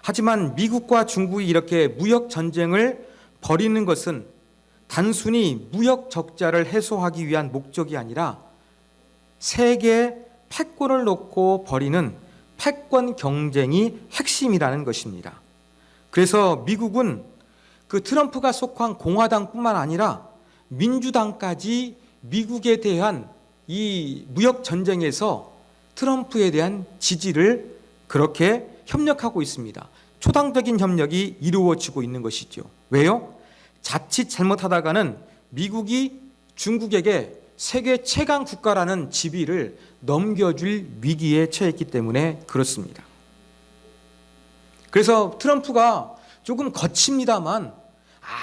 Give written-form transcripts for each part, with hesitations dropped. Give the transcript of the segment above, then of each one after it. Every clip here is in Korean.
하지만 미국과 중국이 이렇게 무역 전쟁을 벌이는 것은 단순히 무역 적자를 해소하기 위한 목적이 아니라 세계 패권을 놓고 벌이는 패권 경쟁이 핵심이라는 것입니다. 그래서 미국은 그 트럼프가 속한 공화당뿐만 아니라 민주당까지 미국에 대한 이 무역 전쟁에서 트럼프에 대한 지지를 그렇게 협력하고 있습니다. 초당적인 협력이 이루어지고 있는 것이죠. 왜요? 자칫 잘못하다가는 미국이 중국에게 세계 최강 국가라는 지위를 넘겨줄 위기에 처했기 때문에 그렇습니다. 그래서 트럼프가 조금 거칩니다만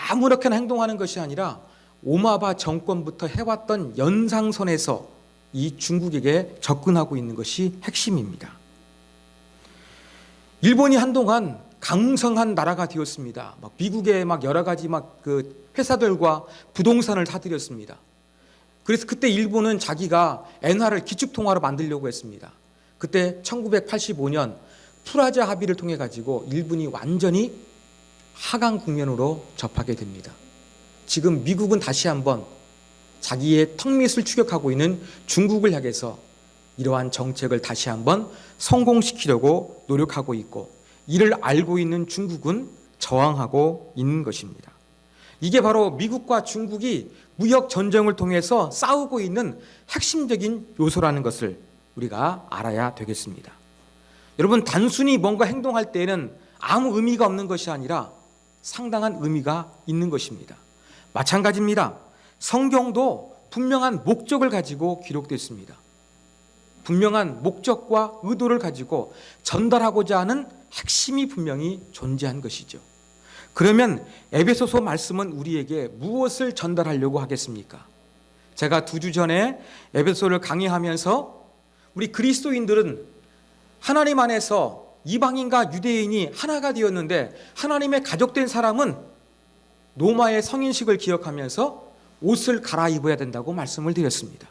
아무렇게나 행동하는 것이 아니라 오바마 정권부터 해왔던 연상선에서 이 중국에게 접근하고 있는 것이 핵심입니다. 일본이 한동안 강성한 나라가 되었습니다. 미국의 여러 가지 그 회사들과 부동산을 사들였습니다. 그래서 그때 일본은 자기가 엔화를 기축통화로 만들려고 했습니다. 그때 1985년 프라자 합의를 통해 가지고 일본이 완전히 하강 국면으로 접하게 됩니다. 지금 미국은 다시 한번 자기의 턱밑을 추격하고 있는 중국을 향해서 이러한 정책을 다시 한번 성공시키려고 노력하고 있고, 이를 알고 있는 중국은 저항하고 있는 것입니다. 이게 바로 미국과 중국이 무역 전쟁을 통해서 싸우고 있는 핵심적인 요소라는 것을 우리가 알아야 되겠습니다. 여러분, 단순히 뭔가 행동할 때에는 아무 의미가 없는 것이 아니라 상당한 의미가 있는 것입니다. 마찬가지입니다. 성경도 분명한 목적을 가지고 기록됐습니다. 분명한 목적과 의도를 가지고 전달하고자 하는 핵심이 분명히 존재한 것이죠. 그러면 에베소서 말씀은 우리에게 무엇을 전달하려고 하겠습니까? 제가 2주 전에 에베소를 강의하면서 우리 그리스도인들은 하나님 안에서 이방인과 유대인이 하나가 되었는데, 하나님의 가족된 사람은 노마의 성인식을 기억하면서 옷을 갈아입어야 된다고 말씀을 드렸습니다.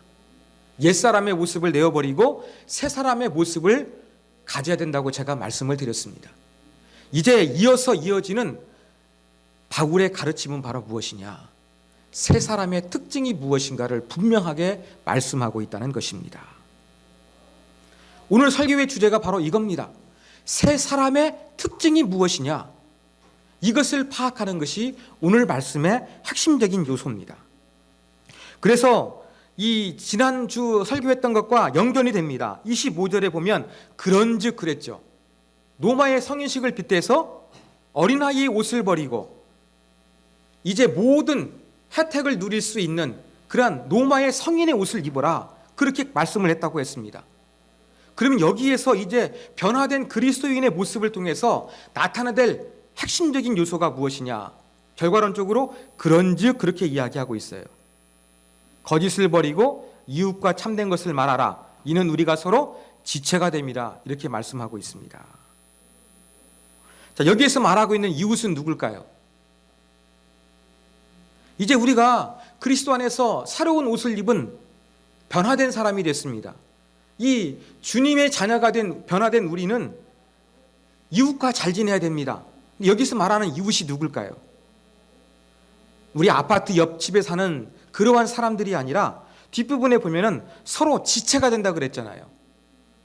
옛사람의 모습을 내어버리고 새 사람의 모습을 가져야 된다고 제가 말씀을 드렸습니다. 이제 이어서 이어지는 바울의 가르침은 바로 무엇이냐? 새 사람의 특징이 무엇인가를 분명하게 말씀하고 있다는 것입니다. 오늘 설교의 주제가 바로 이겁니다. 새 사람의 특징이 무엇이냐? 이것을 파악하는 것이 오늘 말씀의 핵심적인 요소입니다. 그래서 이 지난주 설교했던 것과 연결이 됩니다. 25절에 보면 그런즉 그랬죠. 노마의 성인식을 빗대서 어린아이의 옷을 버리고 이제 모든 혜택을 누릴 수 있는 그러한 노마의 성인의 옷을 입어라, 그렇게 말씀을 했다고 했습니다. 그러면 여기에서 이제 변화된 그리스도인의 모습을 통해서 나타나야 될 핵심적인 요소가 무엇이냐? 결과론적으로 그런즉 그렇게 이야기하고 있어요. 거짓을 버리고 이웃과 참된 것을 말하라. 이는 우리가 서로 지체가 됨이라. 이렇게 말씀하고 있습니다. 자, 여기에서 말하고 있는 이웃은 누굴까요? 이제 우리가 그리스도 안에서 새로운 옷을 입은 변화된 사람이 됐습니다. 이 주님의 자녀가 된 변화된 우리는 이웃과 잘 지내야 됩니다. 여기서 말하는 이웃이 누굴까요? 우리 아파트 옆집에 사는 그러한 사람들이 아니라 뒷부분에 보면은 서로 지체가 된다 그랬잖아요.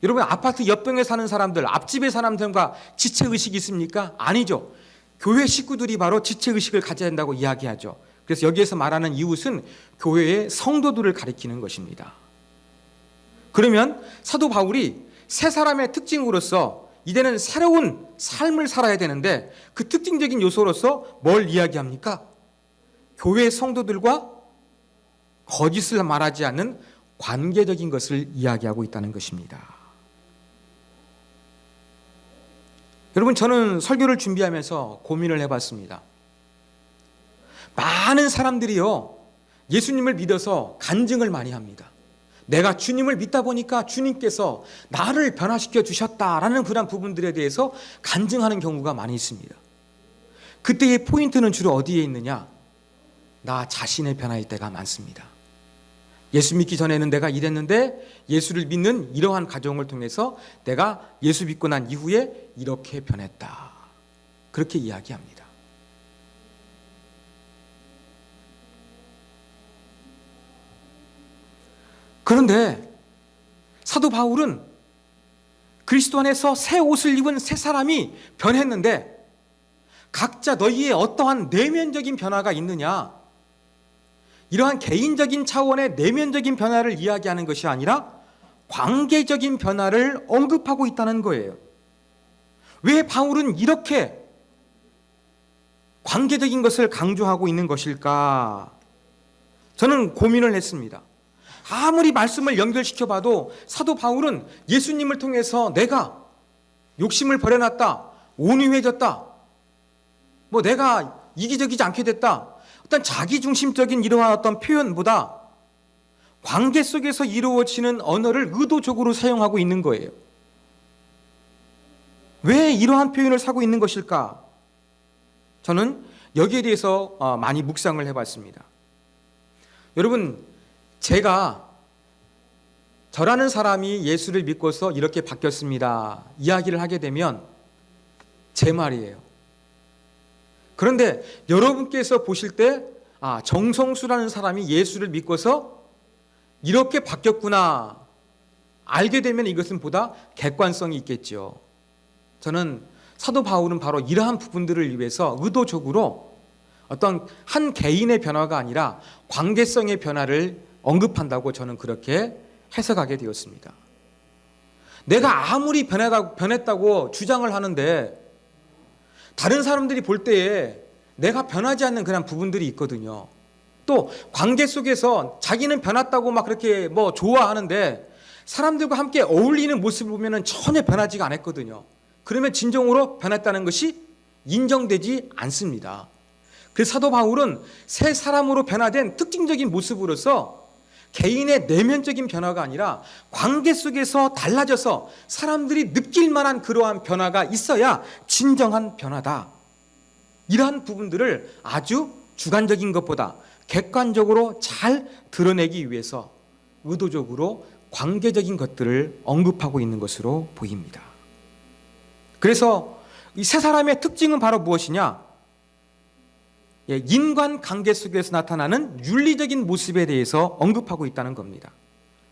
여러분, 아파트 옆동에 사는 사람들, 앞집에 사는 사람과 지체의식이 있습니까? 아니죠. 교회 식구들이 바로 지체의식을 가져야 된다고 이야기하죠. 그래서 여기에서 말하는 이웃은 교회의 성도들을 가리키는 것입니다. 그러면 사도 바울이 새 사람의 특징으로서 이제는 새로운 삶을 살아야 되는데, 그 특징적인 요소로서 뭘 이야기합니까? 교회 성도들과 거짓을 말하지 않는 관계적인 것을 이야기하고 있다는 것입니다. 여러분, 저는 설교를 준비하면서 고민을 해봤습니다. 많은 사람들이요, 예수님을 믿어서 간증을 많이 합니다. 내가 주님을 믿다 보니까 주님께서 나를 변화시켜 주셨다라는 그런 부분들에 대해서 간증하는 경우가 많이 있습니다. 그때의 포인트는 주로 어디에 있느냐? 나 자신의 변화일 때가 많습니다. 예수 믿기 전에는 내가 이랬는데 예수를 믿는 이러한 과정을 통해서 내가 예수 믿고 난 이후에 이렇게 변했다. 그렇게 이야기합니다. 그런데 사도 바울은 그리스도 안에서 새 옷을 입은 새 사람이 변했는데 각자 너희의 어떠한 내면적인 변화가 있느냐? 이러한 개인적인 차원의 내면적인 변화를 이야기하는 것이 아니라 관계적인 변화를 언급하고 있다는 거예요. 왜 바울은 이렇게 관계적인 것을 강조하고 있는 것일까? 저는 고민을 했습니다. 아무리 말씀을 연결시켜봐도 사도 바울은 예수님을 통해서 내가 욕심을 버려놨다, 온유해졌다, 내가 이기적이지 않게 됐다, 어떤 자기중심적인 이러한 어떤 표현보다 관계 속에서 이루어지는 언어를 의도적으로 사용하고 있는 거예요. 왜 이러한 표현을 사고 있는 것일까? 저는 여기에 대해서 많이 묵상을 해봤습니다. 여러분, 제가 저라는 사람이 예수를 믿고서 이렇게 바뀌었습니다 이야기를 하게 되면 제 말이에요. 그런데 여러분께서 보실 때 정성수라는 사람이 예수를 믿고서 이렇게 바뀌었구나 알게 되면 이것은 보다 객관성이 있겠죠. 저는 사도 바울은 바로 이러한 부분들을 위해서 의도적으로 어떤 한 개인의 변화가 아니라 관계성의 변화를 언급한다고 저는 그렇게 해석하게 되었습니다. 내가 아무리 변했다고 주장을 하는데 다른 사람들이 볼 때에 내가 변하지 않는 그런 부분들이 있거든요. 또 관계 속에서 자기는 변했다고 막 그렇게 좋아하는데 사람들과 함께 어울리는 모습을 보면 전혀 변하지가 않았거든요. 그러면 진정으로 변했다는 것이 인정되지 않습니다. 그래서 사도 바울은 새 사람으로 변화된 특징적인 모습으로서 개인의 내면적인 변화가 아니라 관계 속에서 달라져서 사람들이 느낄 만한 그러한 변화가 있어야 진정한 변화다. 이러한 부분들을 아주 주관적인 것보다 객관적으로 잘 드러내기 위해서 의도적으로 관계적인 것들을 언급하고 있는 것으로 보입니다. 그래서 이 세 사람의 특징은 바로 무엇이냐? 인간관계 속에서 나타나는 윤리적인 모습에 대해서 언급하고 있다는 겁니다.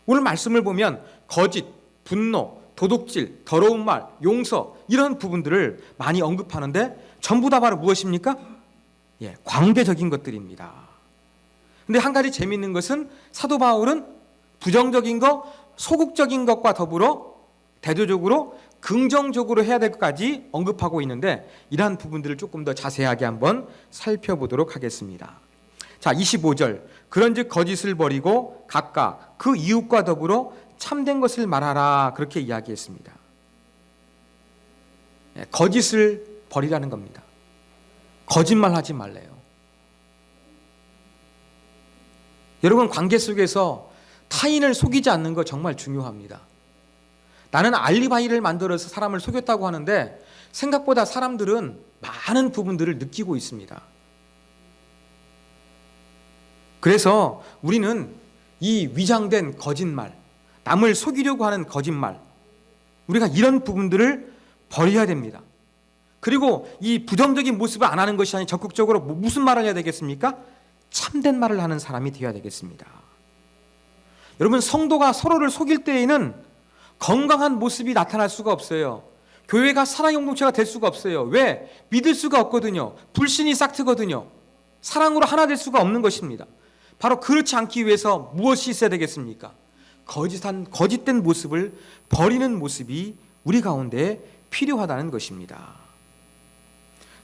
오늘 말씀을 보면 거짓, 분노, 도둑질, 더러운 말, 용서 이런 부분들을 많이 언급하는데 전부 다 바로 무엇입니까? 관계적인 것들입니다. 근데 한 가지 재미있는 것은 사도 바울은 부정적인 것, 소극적인 것과 더불어 대조적으로 긍정적으로 해야 될 것까지 언급하고 있는데 이러한 부분들을 조금 더 자세하게 한번 살펴보도록 하겠습니다. 자, 25절. 그런즉 거짓을 버리고 각각 그 이웃과 더불어 참된 것을 말하라 그렇게 이야기했습니다. 거짓을 버리라는 겁니다. 거짓말하지 말래요. 여러분, 관계 속에서 타인을 속이지 않는 거 정말 중요합니다. 나는 알리바이를 만들어서 사람을 속였다고 하는데 생각보다 사람들은 많은 부분들을 느끼고 있습니다. 그래서 우리는 이 위장된 거짓말, 남을 속이려고 하는 거짓말, 우리가 이런 부분들을 버려야 됩니다. 그리고 이 부정적인 모습을 안 하는 것이 아니라 적극적으로 무슨 말을 해야 되겠습니까? 참된 말을 하는 사람이 되어야 되겠습니다. 여러분, 성도가 서로를 속일 때에는 건강한 모습이 나타날 수가 없어요. 교회가 사랑의 공동체가 될 수가 없어요. 왜? 믿을 수가 없거든요. 불신이 싹트거든요. 사랑으로 하나 될 수가 없는 것입니다. 바로 그렇지 않기 위해서 무엇이 있어야 되겠습니까? 거짓된 모습을 버리는 모습이 우리 가운데 필요하다는 것입니다.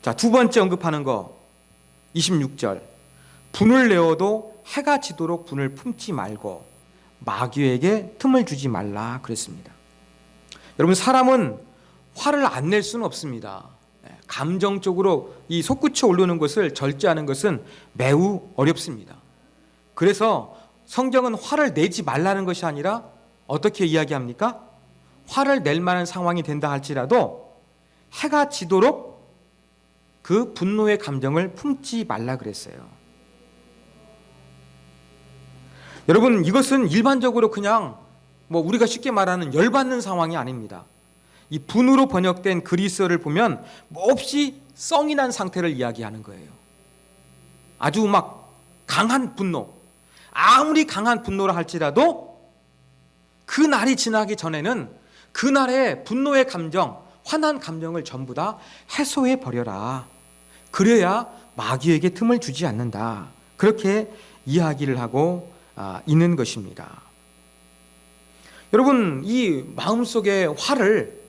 자, 두 번째 언급하는 거 26절. 분을 내어도 해가 지도록 분을 품지 말고 마귀에게 틈을 주지 말라 그랬습니다. 여러분, 사람은 화를 안 낼 수는 없습니다. 감정적으로 이 솟구쳐 오르는 것을 절제하는 것은 매우 어렵습니다. 그래서 성경은 화를 내지 말라는 것이 아니라 어떻게 이야기합니까? 화를 낼 만한 상황이 된다 할지라도 해가 지도록 그 분노의 감정을 품지 말라 그랬어요. 여러분, 이것은 일반적으로 그냥 우리가 쉽게 말하는 열받는 상황이 아닙니다. 이 분으로 번역된 그리스어를 보면 몹시 썽이 난 상태를 이야기하는 거예요. 아주 막 강한 분노, 아무리 강한 분노라 할지라도 그 날이 지나기 전에는 그날의 분노의 감정, 화난 감정을 전부 다 해소해 버려라. 그래야 마귀에게 틈을 주지 않는다. 그렇게 이야기를 하고 있는 것입니다. 여러분, 이 마음속의 화를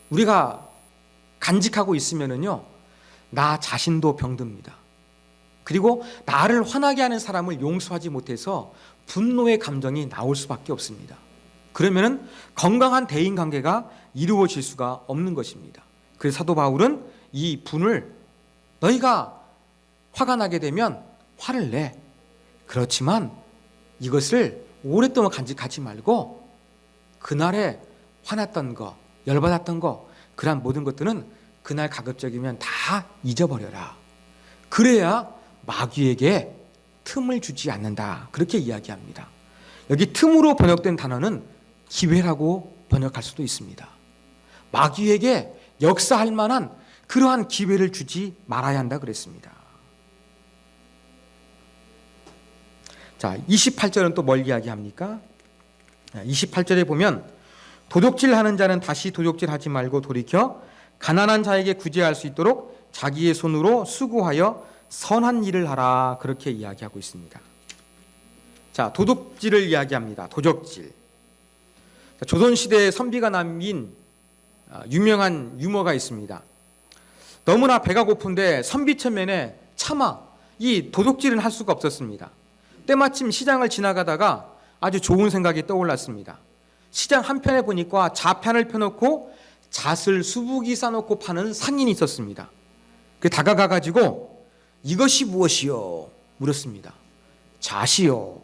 우리가 간직하고 있으면은요, 나 자신도 병듭니다. 그리고 나를 화나게 하는 사람을 용서하지 못해서 분노의 감정이 나올 수밖에 없습니다. 그러면은 건강한 대인 관계가 이루어질 수가 없는 것입니다. 그래서 사도 바울은 이 분을, 너희가 화가 나게 되면 화를 내. 그렇지만 이것을 오랫동안 간직하지 말고 그날에 화났던 거, 열받았던 거, 그러한 모든 것들은 그날 가급적이면 다 잊어버려라. 그래야 마귀에게 틈을 주지 않는다. 그렇게 이야기합니다. 여기 틈으로 번역된 단어는 기회라고 번역할 수도 있습니다. 마귀에게 역사할 만한 그러한 기회를 주지 말아야 한다 그랬습니다. 자, 28절은 또 뭘 이야기합니까? 28절에 보면 도둑질하는 자는 다시 도둑질하지 말고 돌이켜 가난한 자에게 구제할 수 있도록 자기의 손으로 수고하여 선한 일을 하라. 그렇게 이야기하고 있습니다. 자, 도둑질을 이야기합니다. 도적질. 조선시대에 선비가 남긴 유명한 유머가 있습니다. 너무나 배가 고픈데 선비천면에 차마 이 도둑질은 할 수가 없었습니다. 때마침 시장을 지나가다가 아주 좋은 생각이 떠올랐습니다. 시장 한편에 보니까 좌편을 펴놓고 잣을 수북이 싸놓고 파는 상인이 있었습니다. 그 다가가가지고 이것이 무엇이요? 물었습니다. 잣이요.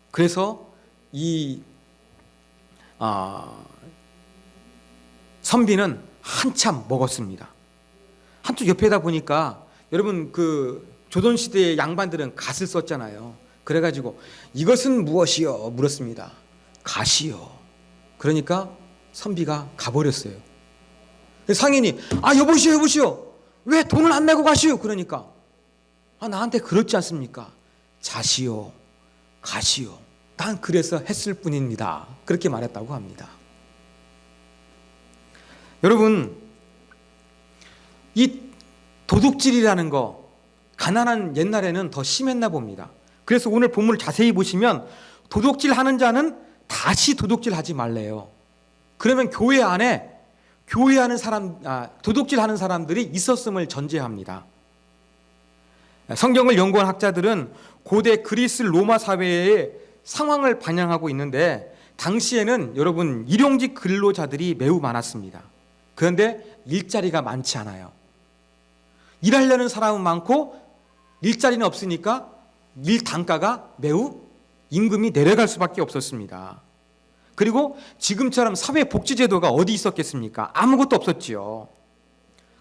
그래서 이 선비는 한참 먹었습니다. 한쪽 옆에다 보니까 여러분 그 조선시대의 양반들은 갓을 썼잖아요. 그래가지고 이것은 무엇이요? 물었습니다. 갓이요. 그러니까 선비가 가버렸어요. 상인이 여보시오 왜 돈을 안 내고 가시오? 그러니까 나한테 그렇지 않습니까? 잣이요 갓이요 난 그래서 했을 뿐입니다. 그렇게 말했다고 합니다. 여러분, 이 도둑질이라는 거 가난한 옛날에는 더 심했나 봅니다. 그래서 오늘 본문을 자세히 보시면 도둑질하는 자는 다시 도둑질하지 말래요. 그러면 교회 안에 도둑질하는 사람들이 있었음을 전제합니다. 성경을 연구한 학자들은 고대 그리스 로마 사회의 상황을 반영하고 있는데 당시에는 여러분 일용직 근로자들이 매우 많았습니다. 그런데 일자리가 많지 않아요. 일하려는 사람은 많고 일자리는 없으니까 일 단가가 매우 임금이 내려갈 수밖에 없었습니다. 그리고 지금처럼 사회복지제도가 어디 있었겠습니까? 아무것도 없었지요.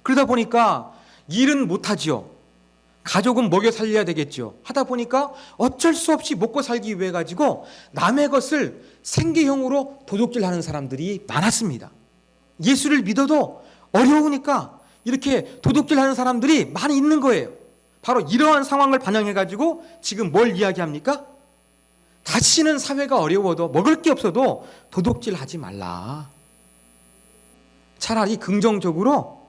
그러다 보니까 일은 못하지요. 가족은 먹여 살려야 되겠죠. 하다 보니까 어쩔 수 없이 먹고 살기 위해 가지고 남의 것을 생계형으로 도둑질하는 사람들이 많았습니다. 예수를 믿어도 어려우니까 이렇게 도둑질하는 사람들이 많이 있는 거예요. 바로 이러한 상황을 반영해 가지고 지금 뭘 이야기합니까? 다시는 사회가 어려워도 먹을 게 없어도 도둑질하지 말라. 차라리 긍정적으로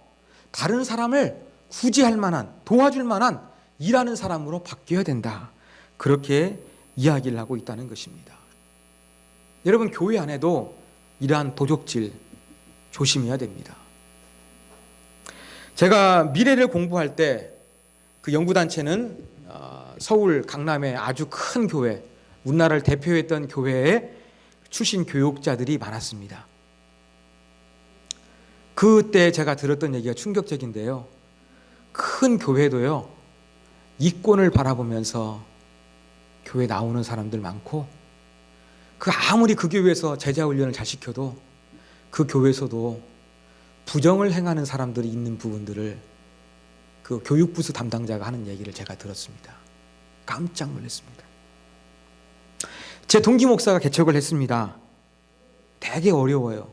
다른 사람을 구제할 만한, 도와줄 만한 일하는 사람으로 바뀌어야 된다. 그렇게 이야기를 하고 있다는 것입니다. 여러분, 교회 안에도 이러한 도둑질 조심해야 됩니다. 제가 미래를 공부할 때 그 연구단체는 서울 강남의 아주 큰 교회, 우리나라를 대표했던 교회에 출신 교육자들이 많았습니다. 그때 제가 들었던 얘기가 충격적인데요. 큰 교회도요, 이권을 바라보면서 교회 나오는 사람들 많고, 아무리 그 교회에서 제자훈련을 잘 시켜도 그 교회에서도 부정을 행하는 사람들이 있는 부분들을 그 교육부서 담당자가 하는 얘기를 제가 들었습니다. 깜짝 놀랐습니다. 제 동기 목사가 개척을 했습니다. 되게 어려워요.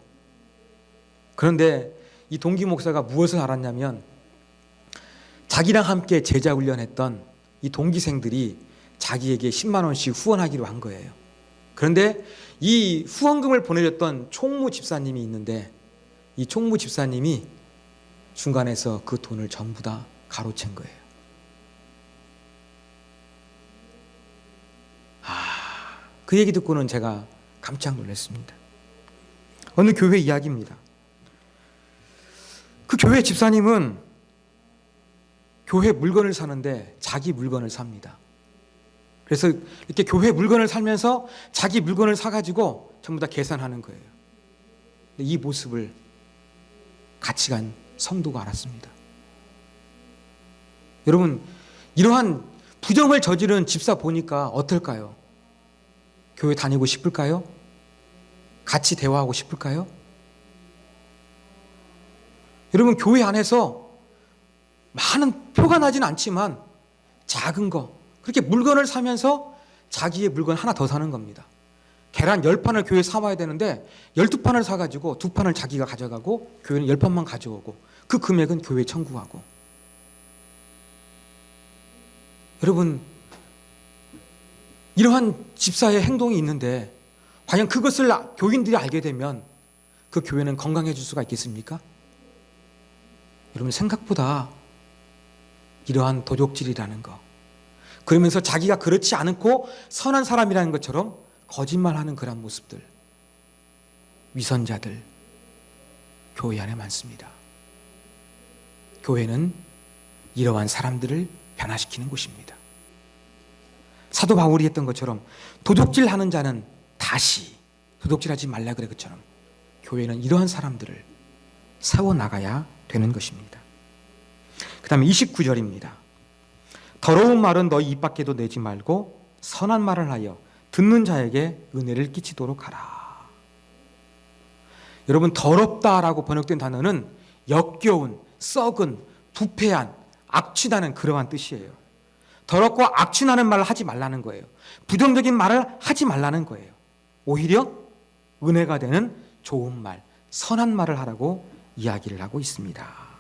그런데 이 동기 목사가 무엇을 알았냐면 자기랑 함께 제자 훈련했던 이 동기생들이 자기에게 10만 원씩 후원하기로 한 거예요. 그런데 이 후원금을 보내줬던 총무 집사님이 있는데 이 총무 집사님이 중간에서 그 돈을 전부 다 가로챈 거예요. 그 얘기 듣고는 제가 깜짝 놀랐습니다. 어느 교회 이야기입니다. 그 교회 집사님은 교회 물건을 사는데 자기 물건을 삽니다. 그래서 이렇게 교회 물건을 살면서 자기 물건을 사가지고 전부 다 계산하는 거예요. 이 모습을 같이 간 성도가 알았습니다. 여러분, 이러한 부정을 저지른 집사 보니까 어떨까요? 교회 다니고 싶을까요? 같이 대화하고 싶을까요? 여러분, 교회 안에서 많은 표가 나진 않지만 작은 거, 그렇게 물건을 사면서 자기의 물건 하나 더 사는 겁니다. 계란 10판을 교회에 사와야 되는데 12판을 사가지고 2판을 자기가 가져가고 교회는 10판만 가져오고 그 금액은 교회에 청구하고. 여러분, 이러한 집사의 행동이 있는데 과연 그것을 교인들이 알게 되면 그 교회는 건강해질 수가 있겠습니까? 여러분, 생각보다 이러한 도적질이라는 거, 그러면서 자기가 그렇지 않고 선한 사람이라는 것처럼 거짓말하는 그런 모습들, 위선자들 교회 안에 많습니다. 교회는 이러한 사람들을 변화시키는 곳입니다. 사도 바울이 했던 것처럼 도둑질하는 자는 다시 도둑질하지 말라 그래 것처럼 교회는 이러한 사람들을 세워나가야 되는 것입니다. 그 다음에 29절입니다. 더러운 말은 너희 입 밖에도 내지 말고 선한 말을 하여 듣는 자에게 은혜를 끼치도록 하라. 여러분, 더럽다라고 번역된 단어는 역겨운, 썩은, 부패한, 악취나는 그러한 뜻이에요. 더럽고 악취나는 말을 하지 말라는 거예요. 부정적인 말을 하지 말라는 거예요. 오히려 은혜가 되는 좋은 말, 선한 말을 하라고 이야기를 하고 있습니다.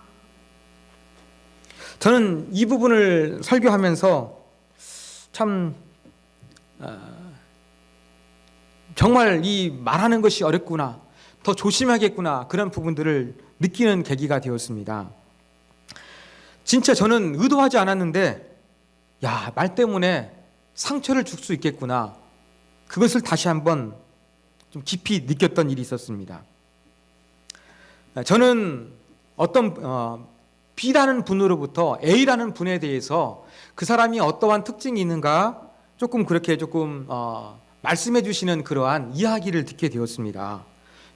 저는 이 부분을 설교하면서 참 정말 이 말하는 것이 어렵구나, 더 조심하겠구나, 그런 부분들을 느끼는 계기가 되었습니다. 진짜 저는 의도하지 않았는데 말 때문에 상처를 줄 수 있겠구나, 그것을 다시 한번 좀 깊이 느꼈던 일이 있었습니다. 저는 어떤 B라는 분으로부터 A라는 분에 대해서 그 사람이 어떠한 특징이 있는가 조금 말씀해 주시는 그러한 이야기를 듣게 되었습니다.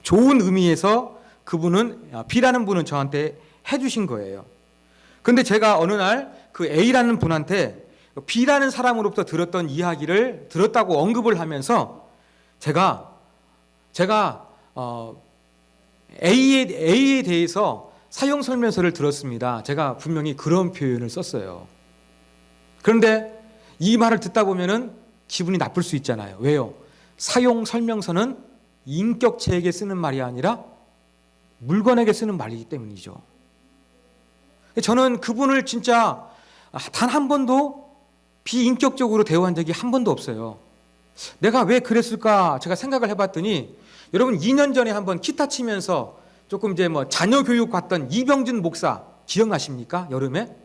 좋은 의미에서 그분은, B라는 분은 저한테 해주신 거예요. 그런데 제가 어느 날 그 A라는 분한테 B라는 사람으로부터 들었던 이야기를 들었다고 언급을 하면서 제가 A에 대해서 사용 설명서를 들었습니다. 제가 분명히 그런 표현을 썼어요. 그런데 이 말을 듣다 보면은 기분이 나쁠 수 있잖아요. 왜요? 사용 설명서는 인격체에게 쓰는 말이 아니라 물건에게 쓰는 말이기 때문이죠. 저는 그분을 진짜 단 한 번도 비인격적으로 대우한 적이 한 번도 없어요. 내가 왜 그랬을까 제가 생각을 해봤더니, 여러분 2년 전에 한번 기타 치면서 조금 자녀 교육 갔던 이병준 목사 기억나십니까? 여름에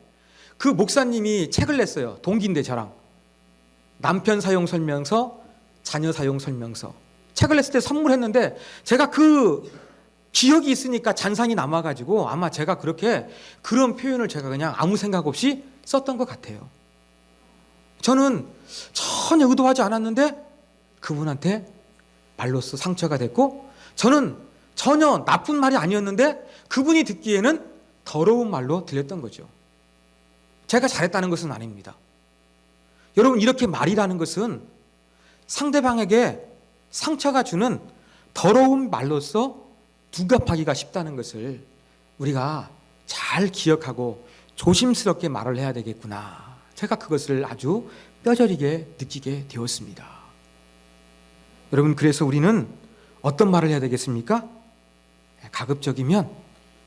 그 목사님이 책을 냈어요. 동기인데 저랑. 남편 사용 설명서, 자녀 사용 설명서. 책을 냈을 때 선물했는데 제가 그 기억이 있으니까 잔상이 남아가지고 아마 제가 그런 표현을 제가 그냥 아무 생각 없이 썼던 것 같아요. 저는 전혀 의도하지 않았는데 그분한테 말로써 상처가 됐고, 저는 전혀 나쁜 말이 아니었는데 그분이 듣기에는 더러운 말로 들렸던 거죠. 제가 잘했다는 것은 아닙니다. 여러분, 이렇게 말이라는 것은 상대방에게 상처가 주는 더러운 말로서 둔갑하기가 쉽다는 것을 우리가 잘 기억하고 조심스럽게 말을 해야 되겠구나, 제가 그것을 아주 뼈저리게 느끼게 되었습니다. 여러분, 그래서 우리는 어떤 말을 해야 되겠습니까? 가급적이면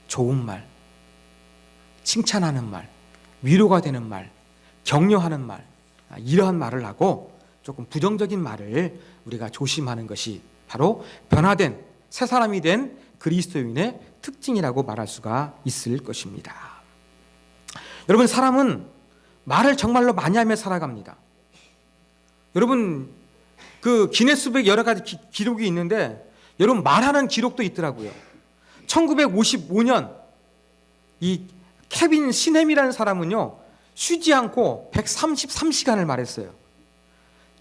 좋은 말, 칭찬하는 말, 위로가 되는 말, 격려하는 말, 이러한 말을 하고 조금 부정적인 말을 우리가 조심하는 것이 바로 변화된 새 사람이 된 그리스도인의 특징이라고 말할 수가 있을 것입니다. 여러분, 사람은 말을 정말로 많이 하며 살아갑니다. 여러분, 그 기네스북에 여러 가지 기록이 있는데 여러분, 말하는 기록도 있더라고요. 1955년 이 케빈 시넴이라는 사람은요, 쉬지 않고 133시간을 말했어요.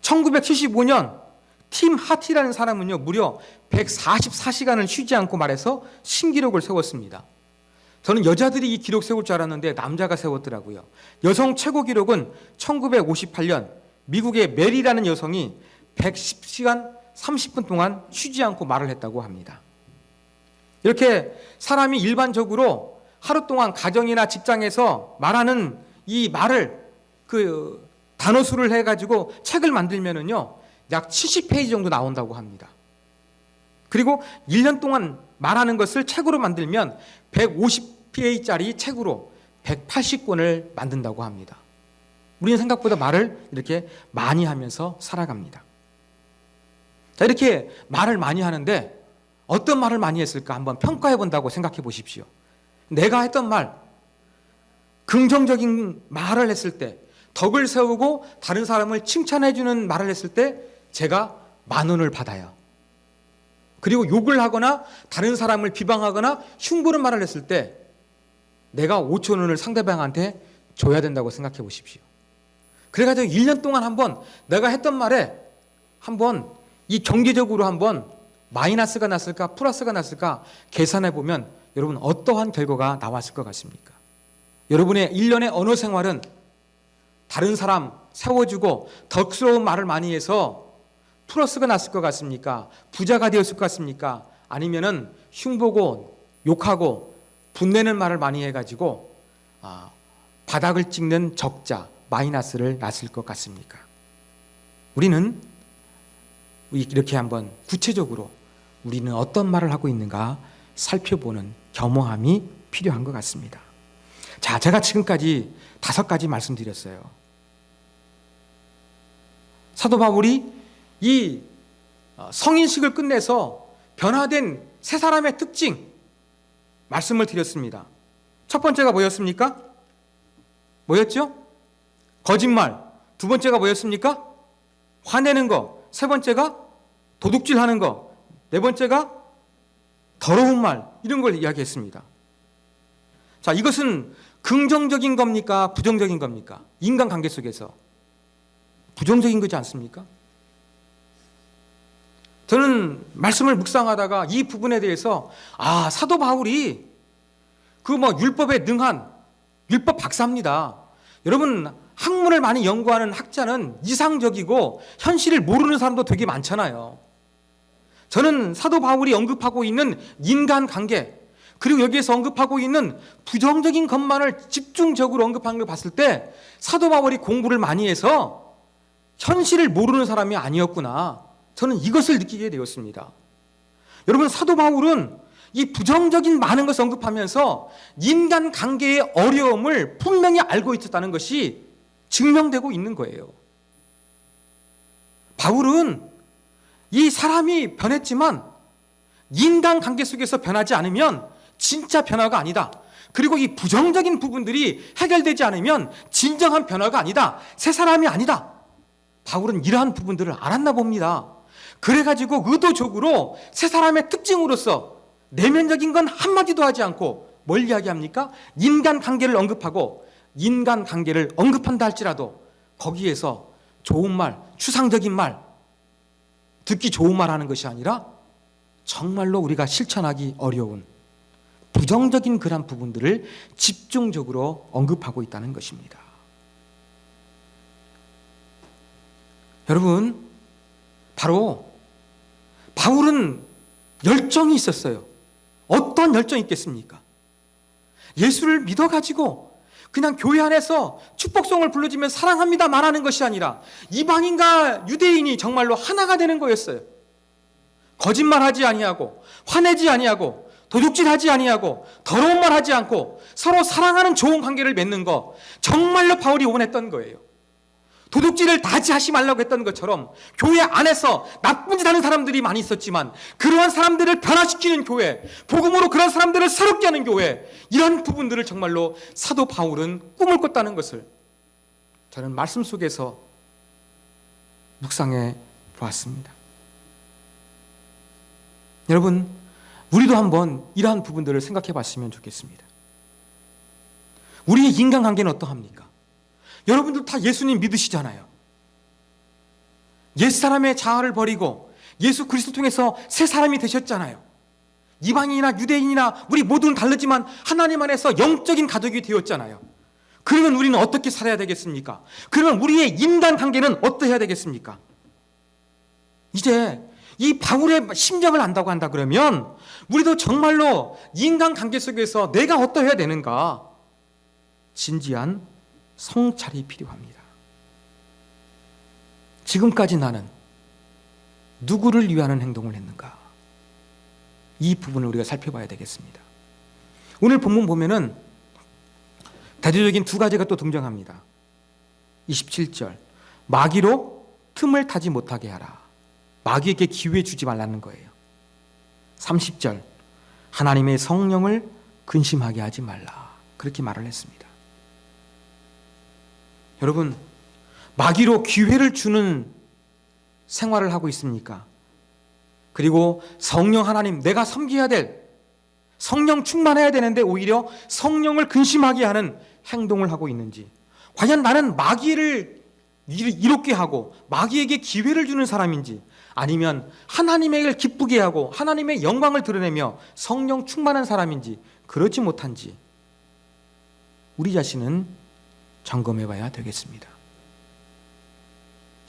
1975년 팀 하티라는 사람은요, 무려 144시간을 쉬지 않고 말해서 신기록을 세웠습니다. 저는 여자들이 이 기록 세울 줄 알았는데 남자가 세웠더라고요. 여성 최고 기록은 1958년 미국의 메리라는 여성이 110시간 30분 동안 쉬지 않고 말을 했다고 합니다. 이렇게 사람이 일반적으로 하루 동안 가정이나 직장에서 말하는 이 말을 그 단어 수를 해가지고 책을 만들면은요, 약 70페이지 정도 나온다고 합니다. 그리고 1년 동안 말하는 것을 책으로 만들면 150페이지짜리 책으로 180권을 만든다고 합니다. 우리는 생각보다 말을 이렇게 많이 하면서 살아갑니다. 자, 이렇게 말을 많이 하는데 어떤 말을 많이 했을까 한번 평가해 본다고 생각해 보십시오. 내가 했던 말, 긍정적인 말을 했을 때, 덕을 세우고 다른 사람을 칭찬해 주는 말을 했을 때 제가 10,000원을 받아요. 그리고 욕을 하거나 다른 사람을 비방하거나 흉보는 말을 했을 때 내가 5,000원을 상대방한테 줘야 된다고 생각해 보십시오. 그래가지고 1년 동안 한번 내가 했던 말에 한번 이 경제적으로 한번 마이너스가 났을까 플러스가 났을까 계산해 보면 여러분 어떠한 결과가 나왔을 것 같습니까? 여러분의 1년의 언어 생활은 다른 사람 세워주고 덕스러운 말을 많이 해서 플러스가 났을 것 같습니까? 부자가 되었을 것 같습니까? 아니면은 흉보고 욕하고 분내는 말을 많이 해가지고 바닥을 찍는 적자 마이너스를 났을 것 같습니까? 우리는 이렇게 한번 구체적으로 우리는 어떤 말을 하고 있는가 살펴보는 겸허함이 필요한 것 같습니다. 자, 제가 지금까지 5가지 말씀드렸어요. 사도 바울이 이 성인식을 끝내서 변화된 새 사람의 특징 말씀을 드렸습니다. 첫 번째가 뭐였습니까? 뭐였죠? 거짓말. 두 번째가 뭐였습니까? 화내는 거. 세 번째가 도둑질하는 거. 네 번째가 더러운 말. 이런 걸 이야기했습니다. 자, 이것은 긍정적인 겁니까? 부정적인 겁니까? 인간관계 속에서 부정적인 거지 않습니까? 저는 말씀을 묵상하다가 이 부분에 대해서 사도 바울이 그 율법에 능한 율법 박사입니다. 여러분, 학문을 많이 연구하는 학자는 이상적이고 현실을 모르는 사람도 되게 많잖아요. 저는 사도 바울이 언급하고 있는 인간관계, 그리고 여기에서 언급하고 있는 부정적인 것만을 집중적으로 언급하는 걸 봤을 때 사도 바울이 공부를 많이 해서 현실을 모르는 사람이 아니었구나. 저는 이것을 느끼게 되었습니다. 여러분, 사도 바울은 이 부정적인 많은 것을 언급하면서 인간관계의 어려움을 분명히 알고 있었다는 것이 증명되고 있는 거예요. 바울은 이 사람이 변했지만 인간관계 속에서 변하지 않으면 진짜 변화가 아니다. 그리고 이 부정적인 부분들이 해결되지 않으면 진정한 변화가 아니다. 새 사람이 아니다. 바울은 이러한 부분들을 알았나 봅니다. 그래가지고 의도적으로 새 사람의 특징으로서 내면적인 건 한마디도 하지 않고 뭘 이야기합니까? 인간관계를 언급하고 인간관계를 언급한다 할지라도 거기에서 좋은 말, 추상적인 말, 듣기 좋은 말 하는 것이 아니라 정말로 우리가 실천하기 어려운 부정적인 그런 부분들을 집중적으로 언급하고 있다는 것입니다. 여러분, 바로 바울은 열정이 있었어요. 어떤 열정이 있겠습니까? 예수를 믿어가지고 그냥 교회 안에서 축복성을 불러주면 사랑합니다 말하는 것이 아니라 이방인과 유대인이 정말로 하나가 되는 거였어요. 거짓말하지 아니하고 화내지 아니하고 도둑질하지 아니하고 더러운 말 하지 않고 서로 사랑하는 좋은 관계를 맺는 거, 정말로 바울이 원했던 거예요. 도둑질을 다시하지 말라고 했던 것처럼 교회 안에서 나쁜 짓 하는 사람들이 많이 있었지만 그러한 사람들을 변화시키는 교회, 복음으로 그런 사람들을 새롭게 하는 교회, 이런 부분들을 정말로 사도 바울은 꿈을 꿨다는 것을 저는 말씀 속에서 묵상해 보았습니다. 여러분, 우리도 한번 이러한 부분들을 생각해 봤으면 좋겠습니다. 우리의 인간관계는 어떠합니까? 여러분들 다 예수님 믿으시잖아요. 옛사람의 자아를 버리고 예수 그리스도 통해서 새 사람이 되셨잖아요. 이방인이나 유대인이나 우리 모두는 다르지만 하나님 안에서 영적인 가족이 되었잖아요. 그러면 우리는 어떻게 살아야 되겠습니까? 그러면 우리의 인간관계는 어떠해야 되겠습니까? 이제 이 바울의 심정을 안다고 한다 그러면 우리도 정말로 인간관계 속에서 내가 어떠해야 되는가, 진지한 성찰이 필요합니다. 지금까지 나는 누구를 위하는 행동을 했는가? 이 부분을 우리가 살펴봐야 되겠습니다. 오늘 본문 보면은 대표적인 두 가지가 또 등장합니다. 27절, 마귀로 틈을 타지 못하게 하라. 마귀에게 기회 주지 말라는 거예요. 30절, 하나님의 성령을 근심하게 하지 말라. 그렇게 말을 했습니다. 여러분, 마귀로 기회를 주는 생활을 하고 있습니까? 그리고 성령 하나님, 내가 섬겨야 될, 성령 충만해야 되는데 오히려 성령을 근심하게 하는 행동을 하고 있는지, 과연 나는 마귀를 이롭게 하고 마귀에게 기회를 주는 사람인지, 아니면 하나님을 기쁘게 하고 하나님의 영광을 드러내며 성령 충만한 사람인지, 그렇지 못한지 우리 자신은 점검해 봐야 되겠습니다.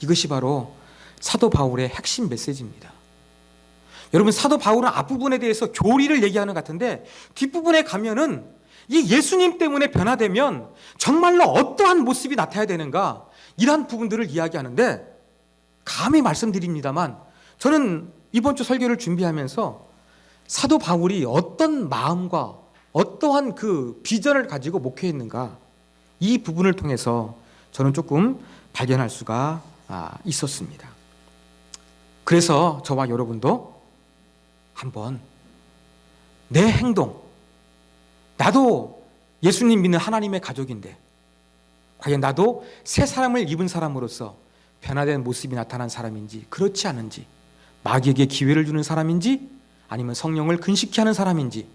이것이 바로 사도 바울의 핵심 메시지입니다. 여러분, 사도 바울은 앞부분에 대해서 교리를 얘기하는 것 같은데 뒷부분에 가면은 이 예수님 때문에 변화되면 정말로 어떠한 모습이 나타나야 되는가, 이러한 부분들을 이야기하는데, 감히 말씀드립니다만 저는 이번 주 설교를 준비하면서 사도 바울이 어떤 마음과 어떠한 그 비전을 가지고 목회했는가, 이 부분을 통해서 저는 조금 발견할 수가 있었습니다. 그래서 저와 여러분도 한번 내 행동, 나도 예수님 믿는 하나님의 가족인데 과연 나도 새 사람을 입은 사람으로서 변화된 모습이 나타난 사람인지, 그렇지 않은지, 마귀에게 기회를 주는 사람인지 아니면 성령을 근식케 하는 사람인지,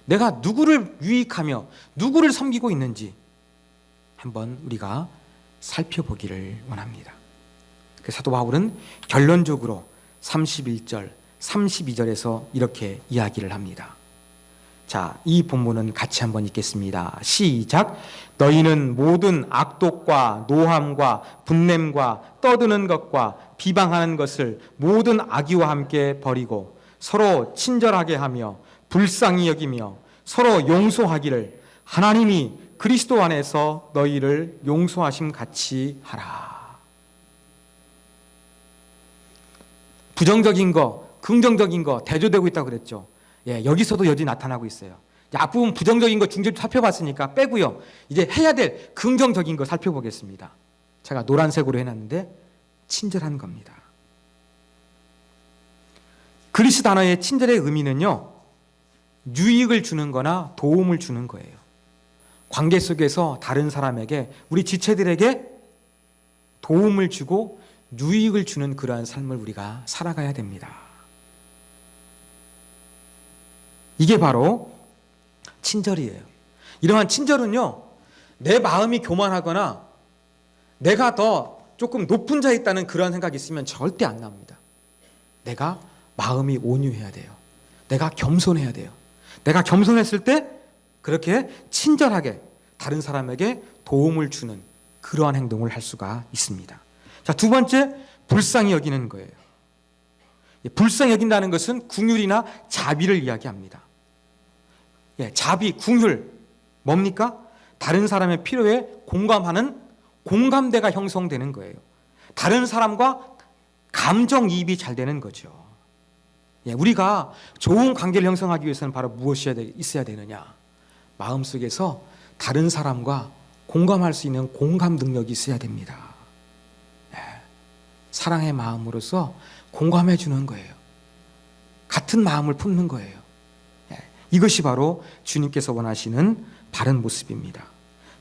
내가 누구를 유익하며 누구를 섬기고 있는지 한번 우리가 살펴보기를 원합니다. 사도 바울은 결론적으로 31절, 32절에서 이렇게 이야기를 합니다. 자, 이 본문은 같이 한번 읽겠습니다. 시작. 너희는 모든 악독과 노함과 분냄과 떠드는 것과 비방하는 것을 모든 악의와 함께 버리고 서로 친절하게 하며 불쌍히 여기며 서로 용서하기를 하나님이 그리스도 안에서 너희를 용서하심 같이 하라. 부정적인 거, 긍정적인 거 대조되고 있다고 그랬죠. 예, 여기서도 여전히 나타나고 있어요. 앞부분 부정적인 거 중점 살펴봤으니까 빼고요. 이제 해야 될 긍정적인 거 살펴보겠습니다. 제가 노란색으로 해놨는데 친절한 겁니다. 그리스 단어의 친절의 의미는요, 유익을 주는 거나 도움을 주는 거예요. 관계 속에서 다른 사람에게, 우리 지체들에게 도움을 주고 유익을 주는 그러한 삶을 우리가 살아가야 됩니다. 이게 바로 친절이에요. 이러한 친절은요, 내 마음이 교만하거나 내가 더 조금 높은 자에 있다는 그런 생각이 있으면 절대 안 나옵니다. 내가 마음이 온유해야 돼요. 내가 겸손해야 돼요. 내가 겸손했을 때 그렇게 친절하게 다른 사람에게 도움을 주는 그러한 행동을 할 수가 있습니다. 자, 두 번째, 불쌍히 여기는 거예요. 불쌍히 여긴다는 것은 궁휼이나 자비를 이야기합니다. 자비, 궁휼, 뭡니까? 다른 사람의 필요에 공감하는 공감대가 형성되는 거예요. 다른 사람과 감정이입이 잘 되는 거죠. 예, 우리가 좋은 관계를 형성하기 위해서는 바로 무엇이 있어야 되느냐? 마음속에서 다른 사람과 공감할 수 있는 공감 능력이 있어야 됩니다. 예, 사랑의 마음으로서 공감해 주는 거예요. 같은 마음을 품는 거예요. 예, 이것이 바로 주님께서 원하시는 바른 모습입니다.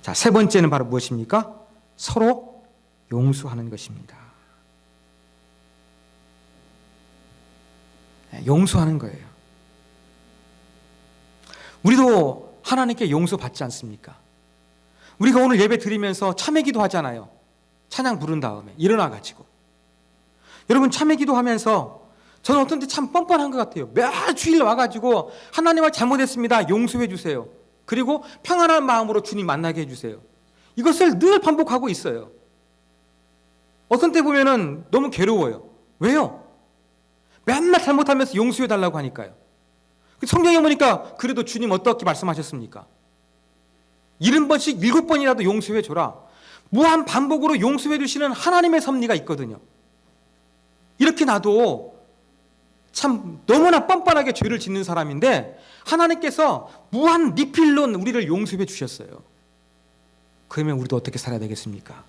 자, 세 번째는 바로 무엇입니까? 서로 용서하는 것입니다. 용서하는 거예요. 우리도 하나님께 용서받지 않습니까? 우리가 오늘 예배 드리면서 참회기도 하잖아요. 찬양 부른 다음에 일어나가지고. 여러분 참회기도 하면서 저는 어떤 때 참 뻔뻔한 것 같아요. 매주일 와가지고 하나님을 잘못했습니다. 용서해 주세요. 그리고 평안한 마음으로 주님 만나게 해주세요. 이것을 늘 반복하고 있어요. 어떤 때 보면은 너무 괴로워요. 왜요? 맨날 잘못하면서 용서해 달라고 하니까요. 성경에 보니까 그래도 주님 어떻게 말씀하셨습니까? 70번씩 7번이라도 용서해 줘라. 무한 반복으로 용서해 주시는 하나님의 섭리가 있거든요. 이렇게 나도 참 너무나 뻔뻔하게 죄를 짓는 사람인데 하나님께서 무한 리필로 우리를 용서해 주셨어요. 그러면 우리도 어떻게 살아야 되겠습니까?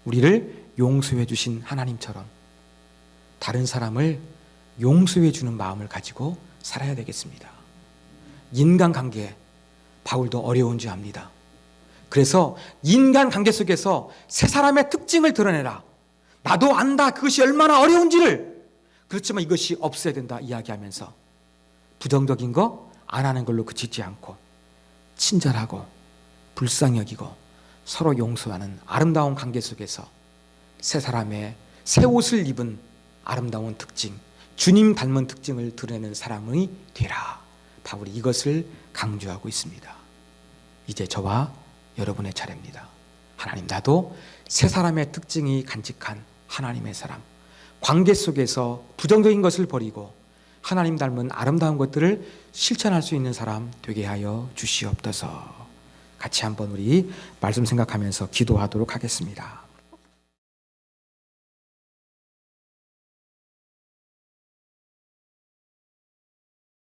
우리를 용서해 주신 하나님처럼 다른 사람을 용서해 주는 마음을 가지고 살아야 되겠습니다. 인간관계, 바울도 어려운 줄 압니다. 그래서 인간관계 속에서 세 사람의 특징을 드러내라. 나도 안다. 그것이 얼마나 어려운지를. 그렇지만 이것이 없어야 된다 이야기하면서 부정적인 거 안 하는 걸로 그치지 않고 친절하고 불쌍히 여기고 서로 용서하는 아름다운 관계 속에서 세 사람의 새 옷을 입은 아름다운 특징, 주님 닮은 특징을 드러내는 사람이 되라. 바울이 이것을 강조하고 있습니다. 이제 저와 여러분의 차례입니다. 하나님, 나도 세 사람의 특징이 간직한 하나님의 사람, 관계 속에서 부정적인 것을 버리고 하나님 닮은 아름다운 것들을 실천할 수 있는 사람 되게 하여 주시옵소서. 같이 한번 우리 말씀 생각하면서 기도하도록 하겠습니다.